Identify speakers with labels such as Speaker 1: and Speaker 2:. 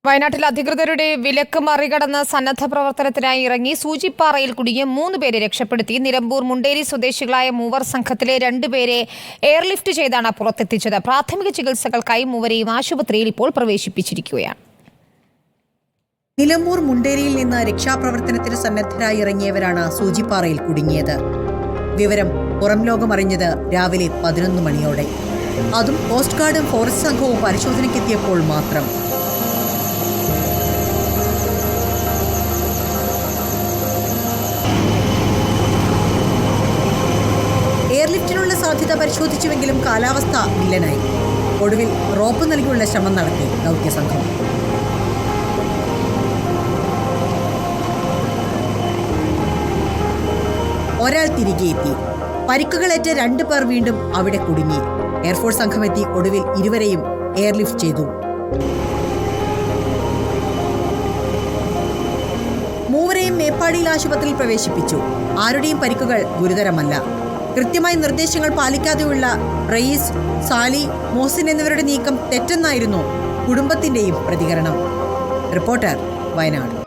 Speaker 1: വയനാട്ടിൽ അധികൃതരുടെ വിലക്ക് മറികടന്ന് സന്നദ്ധ പ്രവർത്തനത്തിനായി ഇറങ്ങി സൂചിപ്പാറയിൽ കുടുങ്ങിയ 3 പേരെ രക്ഷപ്പെടുത്തി. നിലമ്പൂർ മുണ്ടേരി സ്വദേശികളായ മൂവർ സംഘത്തിലെ 2 പേരെ എയർലിഫ്റ്റ് ചെയ്താണ് പുറത്തെത്തിച്ചത്. പ്രാഥമിക ചികിത്സകൾക്കായി മൂവരെയും ആശുപത്രിയിൽ ഇപ്പോൾ പ്രവേശിപ്പിച്ചിരിക്കുകയാണ്.
Speaker 2: നിലമ്പൂർ മുണ്ടേരിയിൽ നിന്ന് രക്ഷാപ്രവർത്തനത്തിന് സന്നദ്ധരായി ഇറങ്ങിയവരാണ് സൂചിപ്പാറയിൽ കുടുങ്ങിയത്. വിവരം പുറം ലോകം അറിഞ്ഞത് രാവിലെ 11 മണിയോടെ. അതും കോസ്റ്റ് ഗാർഡും ഫോറസ്റ്റ് സംഘവും പരിശോധനയ്ക്കെത്തിയപ്പോൾ മാത്രം. എയർലിഫ്റ്റിനുള്ള സാധ്യത പരിശോധിച്ചുവെങ്കിലും കാലാവസ്ഥ വില്ലനായി. ഒടുവിൽ റോപ്പ് നൽകിയുള്ള ശ്രമം നടത്തി ദൗത്യസംഘം. ഒരാൾ തിരികെ എത്തി. പരിക്കുകളേറ്റ 2 പേർ വീണ്ടും അവിടെ കുടുങ്ങി. എയർഫോഴ്സ് സംഘം എത്തി ഒടുവിൽ ഇരുവരെയും എയർലിഫ്റ്റ് ചെയ്തു. മൂവരെയും മേപ്പാടിയിൽ ആശുപത്രിയിൽ പ്രവേശിപ്പിച്ചു. ആരുടെയും പരിക്കുകൾ ഗുരുതരമല്ല. കൃത്യമായ നിർദ്ദേശങ്ങൾ പാലിക്കാതെയുള്ള റയീസ്, സാലി, മോസിൻ എന്നിവരുടെ നീക്കം തെറ്റെന്നായിരുന്നു കുടുംബത്തിന്റെയും പ്രതികരണം. റിപ്പോർട്ടർ, വയനാട്.